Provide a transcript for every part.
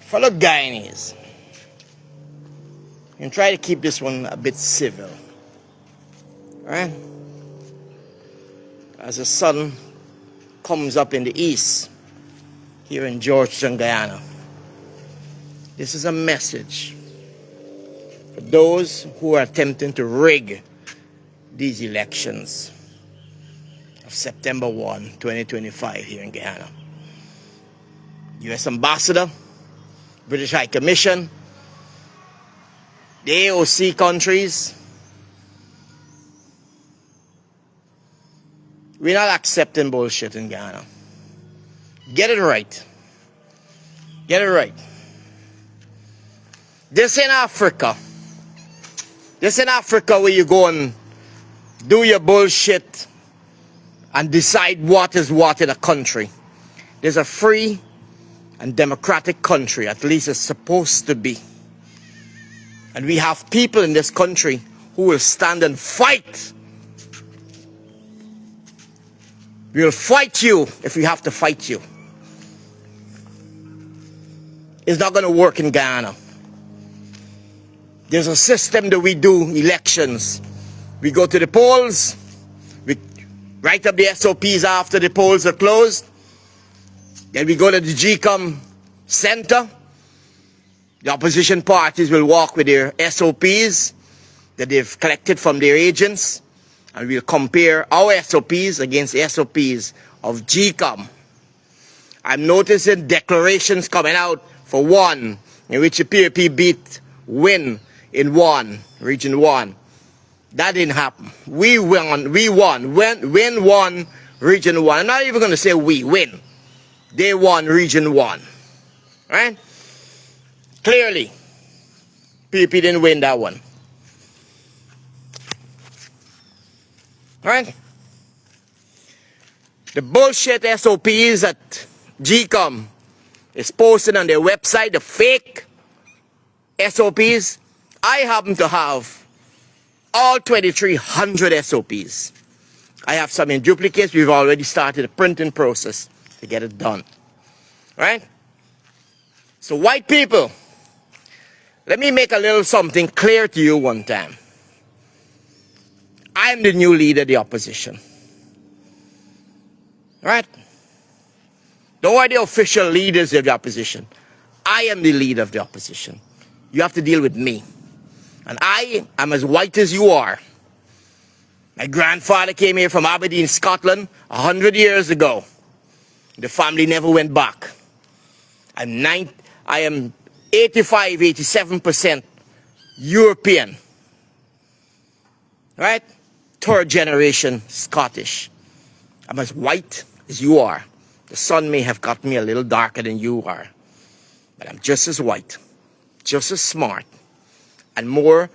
Fellow Guyanese, and try to keep this one a bit civil, right? As the sun comes up in the east here in Georgetown, Guyana, this is a message for those who are attempting to rig these elections of September 1, 2025 here in Guyana. U.S. Ambassador, British High Commission, the AOC countries, we're not accepting bullshit in Guyana. Get it right. Get it right. This in Africa. This in Africa where you go and do your bullshit and decide what is what in a country. There's a free and democratic country, at least it's supposed to be. And we have people in this country who will stand and fight. We will fight you if we have to fight you. It's not going to work in Guyana. There's a system that we do elections. We go to the polls, we write up the SOPs after the polls are closed. Then we go to the GCOM center. The opposition parties will walk with their SOPs that they've collected from their agents, and we'll compare our SOPs against the SOPs of GCOM. I'm noticing declarations coming out for one, in which the PAP beat win in region 1. That didn't happen. We won, win won region 1. I'm not even going to say we win. They won region 1. Right? Clearly, PAP didn't win that one. Right? The bullshit SOPs that GCOM is posting on their website, the fake SOPs, I happen to have all 2,300 SOPs. I have some in duplicates. We've already started the printing process to get it done. Right? So white people, let me make a little something clear to you one time. I am the new leader of the opposition. Right? Don't worry the official leaders of the opposition. I am the leader of the opposition. You have to deal with me. And I am as white as you are. My grandfather came here from Aberdeen, Scotland, 100 years ago. The family never went back. I am 85, 87% European. Right? Third generation Scottish. I'm as white as you are. The sun may have got me a little darker than you are. But I'm just as white, just as smart, and more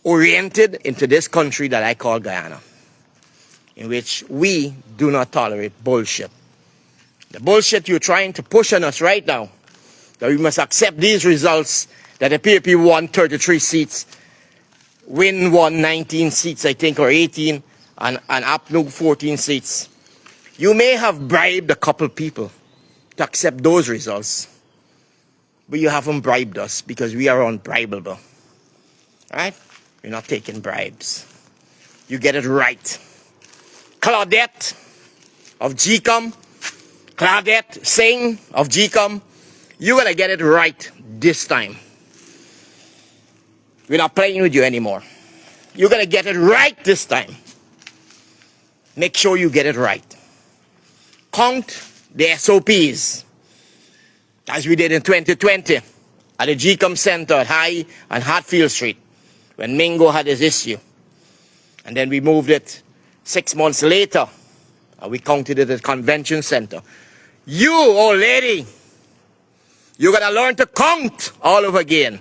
oriented into this country that I call Guyana, in which we do not tolerate bullshit. The bullshit you're trying to push on us right now, that we must accept these results, that the PAP won 33 seats, Win won 19 seats, I think, or 18, and UPNU 14 seats. You may have bribed a couple people to accept those results, but you haven't bribed us because we are unbribable. Right? You're not taking bribes. You get it right. Claudette of GCOM, Claudette Singh of GCOM, you're going to get it right this time. We're not playing with you anymore. You're going to get it right this time. Make sure you get it right. Count the SOPs, as we did in 2020 at the GCOM Center at High and Hartfield Street, when Mingo had his issue. And then we moved it 6 months later, and we counted it at the Convention Center. You, old lady, you're going to learn to count all over again.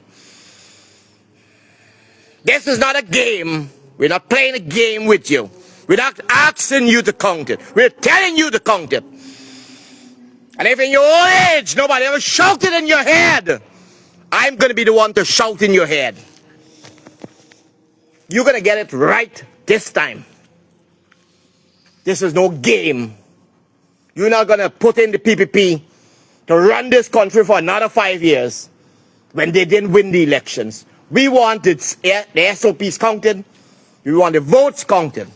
This is not a game. We're not playing a game with you. We're not asking you to count it. We're telling you to count it. And if in your old age, nobody ever shouted in your head, I'm going to be the one to shout in your head. You're going to get it right this time. This is no game. You're not going to put in the PPP to run this country for another 5 years when they didn't win the elections. We want the SOPs counted. We want the votes counted.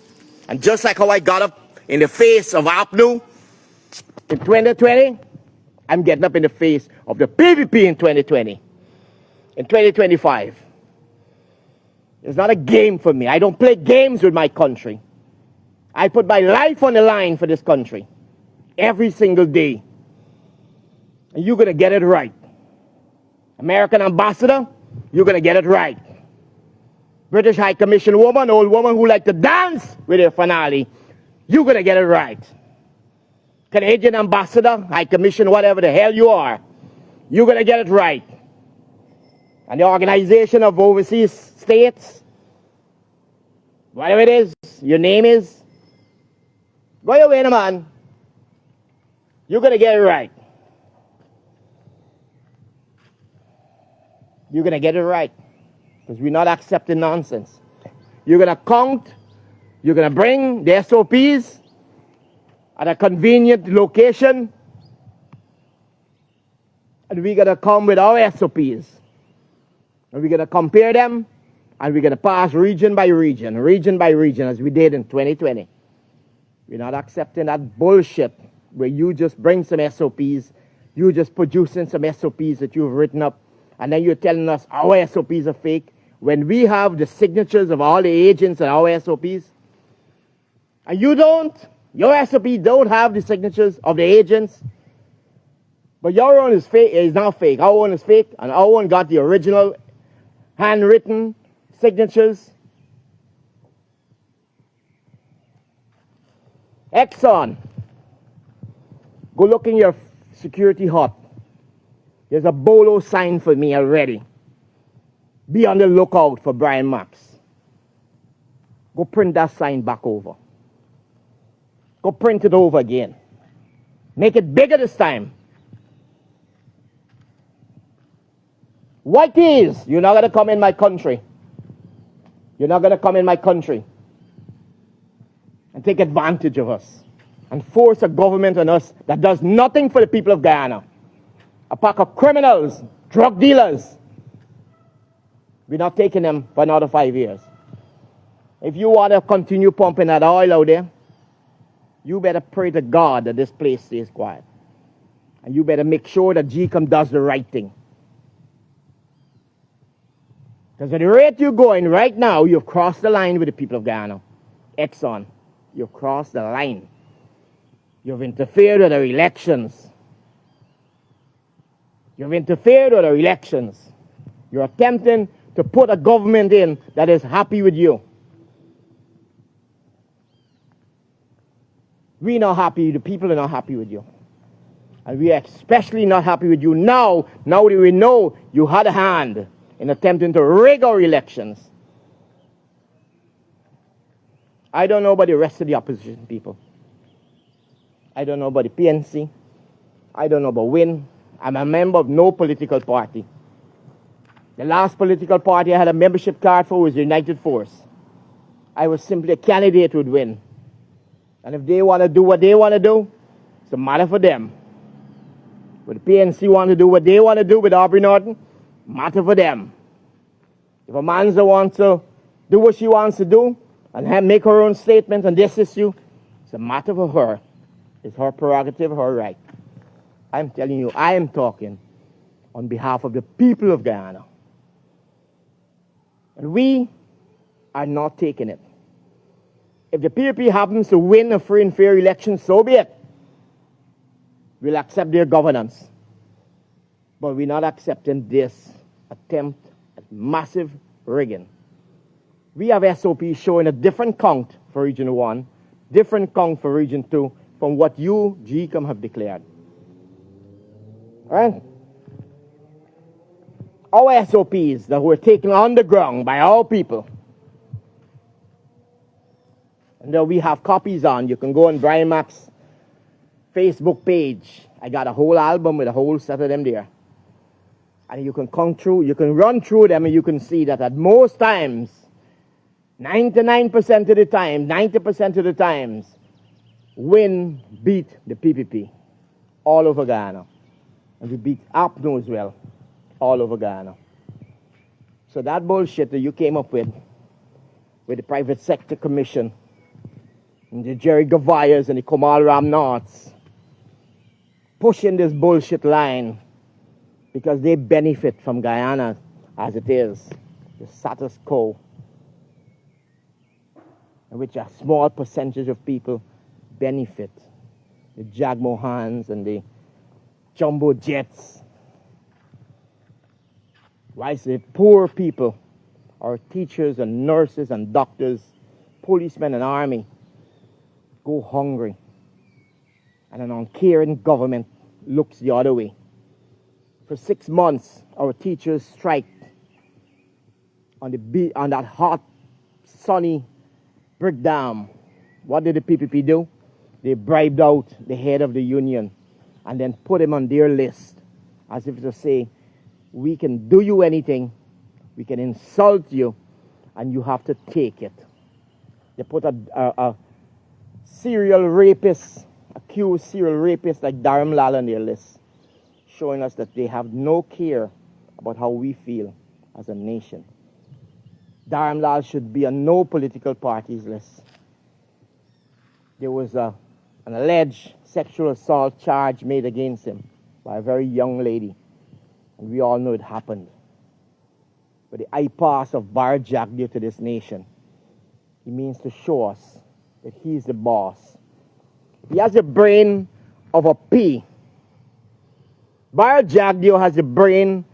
And just like how I got up in the face of APNU in 2020, I'm getting up in the face of the PPP in 2020. In 2025. It's not a game for me. I don't play games with my country. I put my life on the line for this country every single day. And you're going to get it right. American ambassador, you're going to get it right. British High Commission woman, old woman who like to dance with her finale, you're going to get it right. Canadian ambassador, High Commission, whatever the hell you are, you're going to get it right. And the Organization of Overseas States, whatever it is, your name is, go your way, man. You're going to get it right. You're going to get it right. Because we're not accepting nonsense. You're going to count, you're going to bring the SOPs at a convenient location, and we're going to come with our SOPs. And we're going to compare them, and we're going to pass region by region, as we did in 2020. We're not accepting that bullshit where you just bring some SOPs, you just producing some SOPs that you've written up, and then you're telling us our SOPs are fake, when we have the signatures of all the agents and our SOPs. And you don't. Your SOP don't have the signatures of the agents. But your one is fake, is not fake. Our one is fake, and our one got the original handwritten signatures. Exxon, go look in your security hut. There's a bolo sign for me already. Be on the lookout for Bryan Max. Go print that sign back over. Go print it over again. Make it bigger this time. Whiteys, you're not going to come in my country. You're not going to come in my country and take advantage of us and force a government on us that does nothing for the people of Guyana. A pack of criminals, drug dealers. We're not taking them for another 5 years. If you want to continue pumping that oil out there, you better pray to God that this place stays quiet. And you better make sure that GCOM does the right thing. Because at the rate you're going right now, you've crossed the line with the people of Guyana. Exxon, you've crossed the line. You've interfered with our elections. You've interfered with our elections. You're attempting to put a government in that is happy with you. We're not happy, the people are not happy with you. And we are especially not happy with you now that we know you had a hand in attempting to rig our elections. I don't know about the rest of the opposition people. I don't know about the PNC. I don't know about WIN. I'm a member of no political party. The last political party I had a membership card for was the United Force. I was simply a candidate who would win. And if they want to do what they want to do, it's a matter for them. But the PNC want to do what they want to do with Aubrey Norton, matter for them. If Amanza wants to do what she wants to do and make her own statement on this issue, it's a matter for her. It's her prerogative, her right. I'm telling you, I am talking on behalf of the people of Guyana. And we are not taking it. If the PPP happens to win a free and fair election, so be it. We'll accept their governance. But we're not accepting this attempt at massive rigging. We have SOPs showing a different count for Region 1, different count for Region 2 from what you, GCOM, have declared. All right? Our SOPs that were taken on the ground by our people, and that we have copies on. You can go on Bryan Max Facebook page. I got a whole album with a whole set of them there. And you can come through, you can run through them, and you can see that at most times, 99% of the time, 90% of the times, WIN beat the PPP all over Guyana. And we beat up nose well all over Guyana. So that bullshit that you came up with the private sector commission, and the Jerry Gavias and the Kamal Ramnaths, pushing this bullshit line because they benefit from Guyana as it is, the status quo, in which a small percentage of people benefit. The Jagmohans and the jumbo jets. Whilst the poor people, our teachers and nurses and doctors, policemen and army, go hungry. And an uncaring government looks the other way. For 6 months, our teachers striked on that hot, sunny brick dam. What did the PPP do? They bribed out the head of the union and then put him on their list as if to say, we can do you anything, we can insult you, and you have to take it. They put a serial rapist, accused serial rapist like Dharam Lal on their list, showing us that they have no care about how we feel as a nation. Dharam Lal should be on no political party's list. There was an alleged sexual assault charge made against him by a very young lady. And we all know it happened. But the impasse of Bharat Jagdeo to this nation, he means to show us that he's the boss. He has the brain of a pea. Bharat Jagdeo has the brain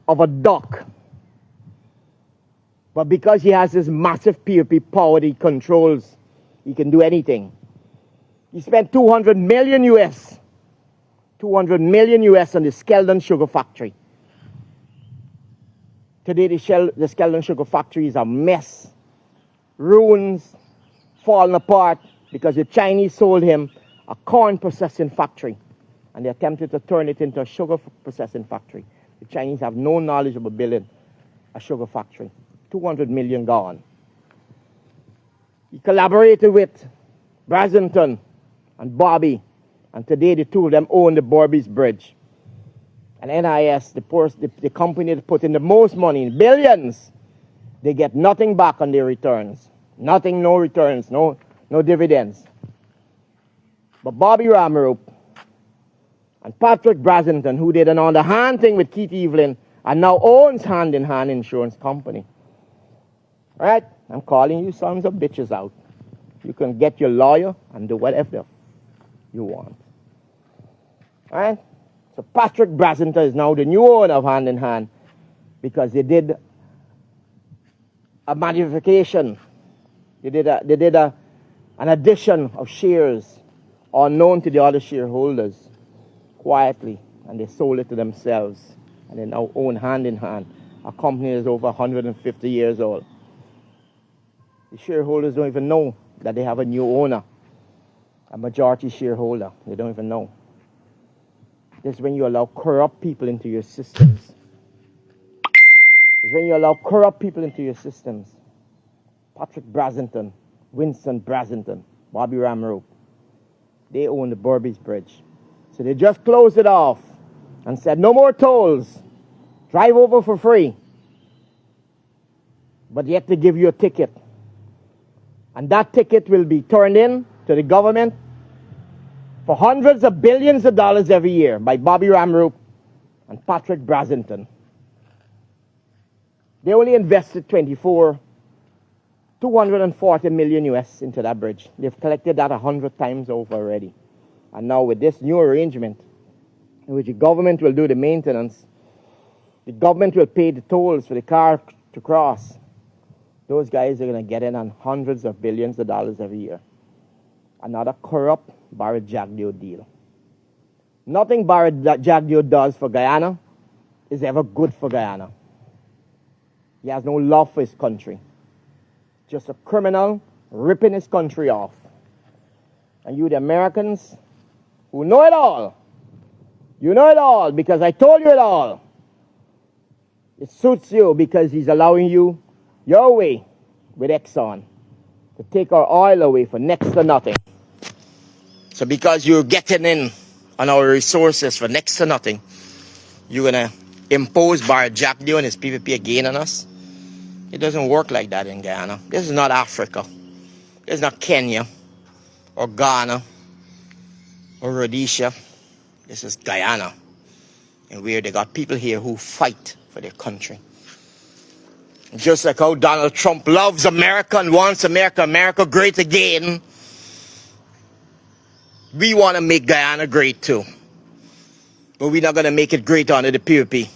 of a duck. But because he has this massive POP power that he controls, he can do anything. He spent $200 million US on the Skeldon Sugar Factory. Today, the Skeldon Sugar Factory is a mess. Ruins, falling apart, because the Chinese sold him a corn processing factory. And they attempted to turn it into a sugar processing factory. The Chinese have no knowledge of building a sugar factory. 200 million gone. He collaborated with Brazenton and Bobby. And today, the two of them own the Borby's Bridge. And NIS, the company that put in the most money, billions, they get nothing back on their returns. Nothing, no returns, no dividends. But Bobby Ramroop and Patrick Brazenton, who did an underhand thing with Keith Evelyn, and now owns Hand in Hand Insurance Company. All right? I'm calling you sons of bitches out. You can get your lawyer and do whatever you want. All right? So Patrick Brazenton is now the new owner of Hand in Hand because they did a modification. They did an addition of shares unknown to the other shareholders quietly, and they sold it to themselves. And they now own Hand in Hand, a company that is over 150 years old. The shareholders don't even know that they have a new owner, a majority shareholder. They don't even know. This is when you allow corrupt people into your systems. It's when you allow corrupt people into your systems. Patrick Brazenton, Winston Brazenton, Bobby Ramroop. They own the Borby's Bridge. So they just closed it off and said, no more tolls. Drive over for free. But yet they give you a ticket. And that ticket will be turned in to the government for hundreds of billions of dollars every year by Bobby Ramroop and Patrick Brazenton. They only invested 240 million US into that bridge. They've collected that 100 times over already. And now with this new arrangement, in which the government will do the maintenance, the government will pay the tolls for the car to cross, those guys are going to get in on hundreds of billions of dollars every year. Another corrupt Bharat Jagdeo deal. Nothing Bharat Jagdeo does for Guyana is ever good for Guyana. He has no love for his country. Just a criminal ripping his country off. And you, the Americans, who know it all, you know it all because I told you it all. It suits you because he's allowing you your way with Exxon to take our oil away for next to nothing. So because you're getting in on our resources for next to nothing, you're going to impose Bar Jack Dio and his PPP again on us. It doesn't work like that in Guyana. This is not Africa. This is not Kenya or Ghana or Rhodesia. This is Guyana. And where they got people here who fight for their country. Just like how Donald Trump loves America and wants America great again, we want to make Guyana great too. But we're not going to make it great under the PPP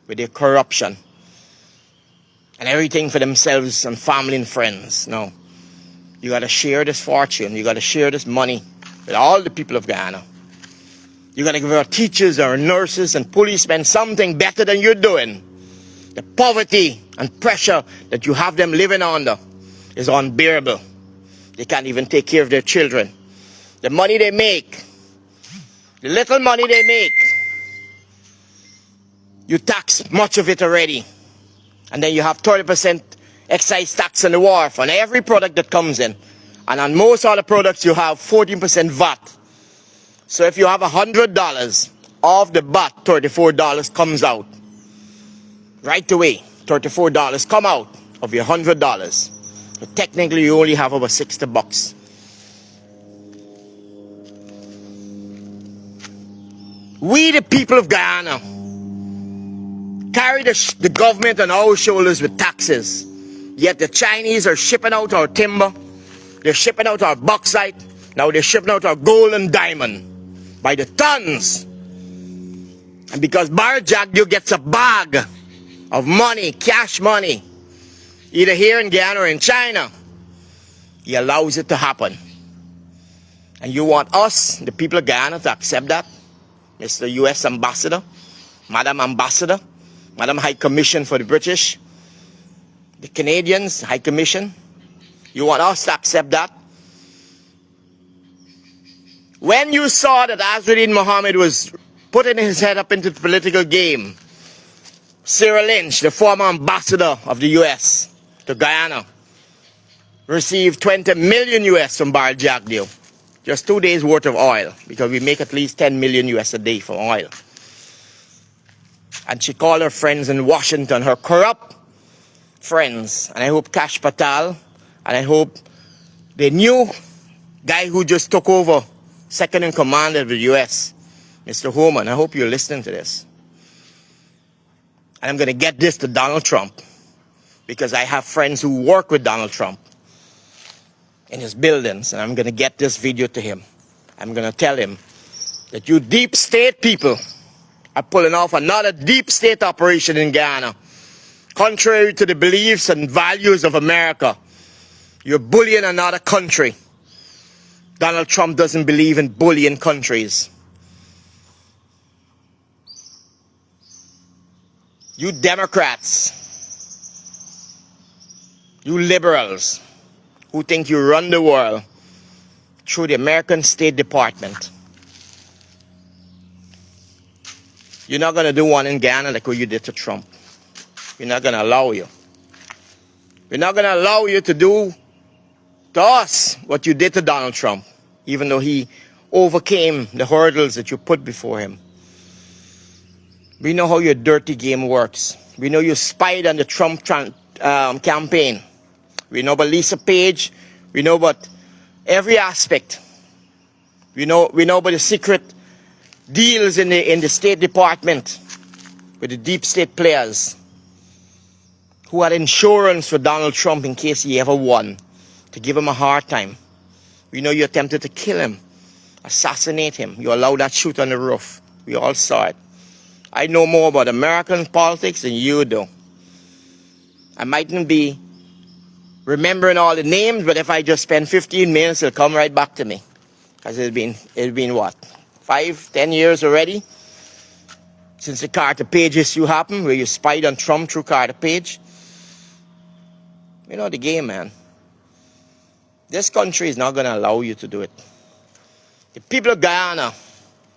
with their corruption and everything for themselves and family and friends. No. You got to share this fortune. You got to share this money with all the people of Guyana. You got to give our teachers, our nurses and policemen something better than you're doing. The poverty and pressure that you have them living under is unbearable. They can't even take care of their children. The money they make, the little money they make, you tax much of it already. And then you have 30% excise tax on the wharf on every product that comes in. And on most other products you have 14% VAT. So if you have $100, off the VAT, $34 comes out. Right away, $34 come out of your $100. But technically you only have about $60. We, the people of Guyana, carry the government on our shoulders with taxes. Yet the Chinese are shipping out our timber. They're shipping out our bauxite. Now they're shipping out our gold and diamond by the tons. And because Bar Jack Dio gets a bag of money, cash money, either here in Guyana or in China, he allows it to happen. And you want us, the people of Guyana, to accept that? Mr. U.S. Ambassador, Madam Ambassador, Madam High Commission for the British, the Canadians, High Commission, you want us to accept that? When you saw that Azruddin Mohammed was putting his head up into the political game, Sarah Lynch, the former ambassador of the U.S. to Guyana, received $20 million US from Bar Jack Dio. Just 2 days worth of oil, because we make at least $10 million US a day from oil. And she called her friends in Washington, her corrupt friends. And I hope Kash Patel, and I hope the new guy who just took over, second in command of the US, Mr. Homan, I hope you're listening to this. And I'm going to get this to Donald Trump, because I have friends who work with Donald Trump in his buildings, and I'm going to get this video to him. I'm going to tell him that you deep state people are pulling off another deep state operation in Guyana. Contrary to the beliefs and values of America, you're bullying another country. Donald Trump doesn't believe in bullying countries. You Democrats, you liberals, who think you run the world through the American State Department, you're not going to do one in Guyana like what you did to Trump. We're not going to allow you. We're not going to allow you to do to us what you did to Donald Trump, even though he overcame the hurdles that you put before him. We know how your dirty game works. We know you spied on the Trump campaign. We know about Lisa Page. We know about every aspect. We know about the secret deals in the State Department with the deep state players who had insurance for Donald Trump in case he ever won, to give him a hard time. We know you attempted to kill him, assassinate him. You allowed that shoot on the roof. We all saw it. I know more about American politics than you do. I mightn't be remembering all the names, but if I just spend 15 minutes, it'll come right back to me. Because it's been what? 5, 10 years already? Since the Carter Page issue happened, where you spied on Trump through Carter Page. You know the game, man. This country is not going to allow you to do it. The people of Guyana,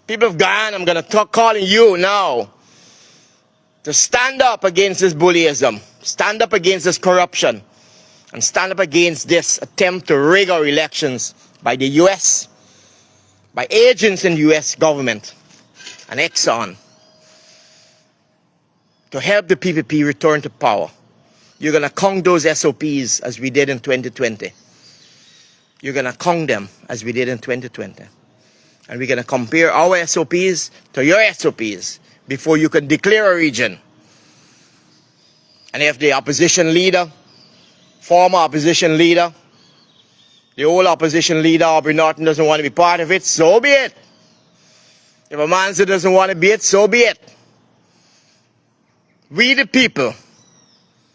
I'm going to calling you now to stand up against this bullyism, stand up against this corruption, and stand up against this attempt to rig our elections by the U.S., by agents in the U.S. government and Exxon. to help the PPP return to power. You're going to count those SOPs as we did in 2020. You're going to count them as we did in 2020. And we're going to compare our SOPs to your SOPs before you can declare a region. And if the opposition leader, former opposition leader, the old opposition leader, Aubrey Norton, doesn't want to be part of it, so be it. If a man doesn't want to be it, so be it. We the people,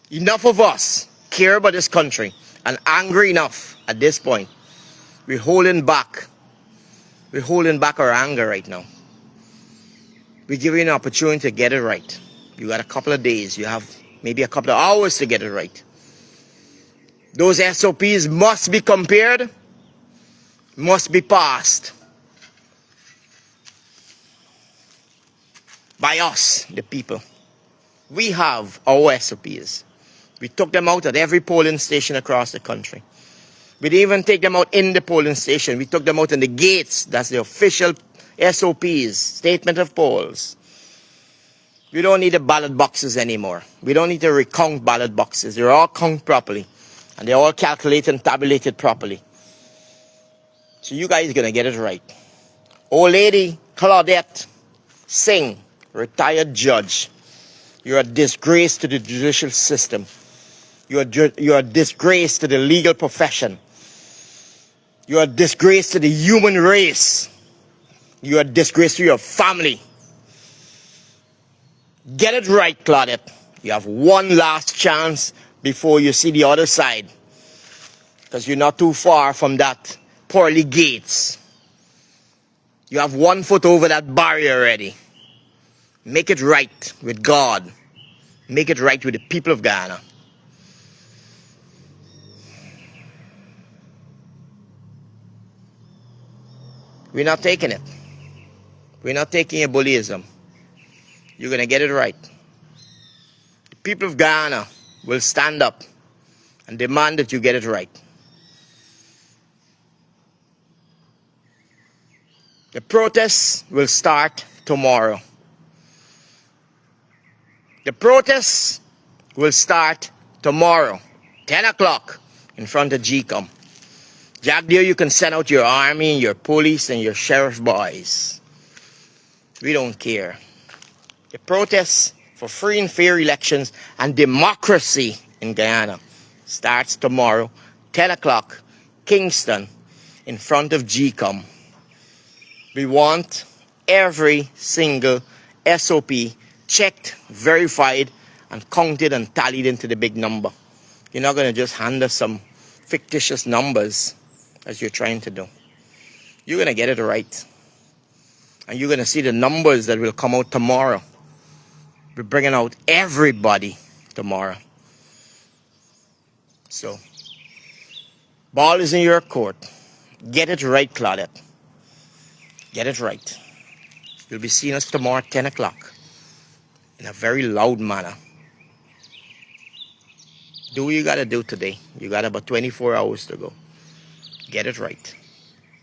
enough of us care about this country and angry enough at this point. We're holding back. We're holding back our anger right now. We give you an opportunity to get it right. You got a couple of days. You have maybe a couple of hours to get it right. Those SOPs must be compared, must be passed by us, the people. We have our SOPs. We took them out at every polling station across the country. We didn't even take them out in the polling station. We took them out in the gates. That's the official SOPs, statement of polls. We don't need the ballot boxes anymore. We don't need to recount ballot boxes. They're all counted properly. And they're all calculated and tabulated properly. So you guys are going to get it right. Old lady Claudette Singh, retired judge. You're a disgrace to the judicial system. You're a disgrace to the legal profession. You're a disgrace to the human race. You're a disgrace to your family. Get it right, Claudette. You have one last chance before you see the other side. Because you're not too far from that pearly gates. You have 1 foot over that barrier already. Make it right with God. Make it right with the people of Guyana. We're not taking it. We're not taking a bullyism. You're going to get it right. The people of Guyana will stand up and demand that you get it right. The protests will start tomorrow. The protests will start tomorrow, 10 o'clock, in front of GCOM. Jack there, you can send out your army, your police, and your sheriff boys. We don't care. The protests for free and fair elections and democracy in Guyana starts tomorrow, 10 o'clock, Kingston, in front of GCOM. We want every single SOP checked, verified, and counted and tallied into the big number. You're not going to just hand us some fictitious numbers as you're trying to do. You're going to get it right. And you're going to see the numbers that will come out tomorrow. We're bringing out everybody tomorrow. So, ball is in your court. Get it right, Claudette. Get it right. You'll be seeing us tomorrow at 10 o'clock in a very loud manner. Do what you got to do today. You got about 24 hours to go. Get it right.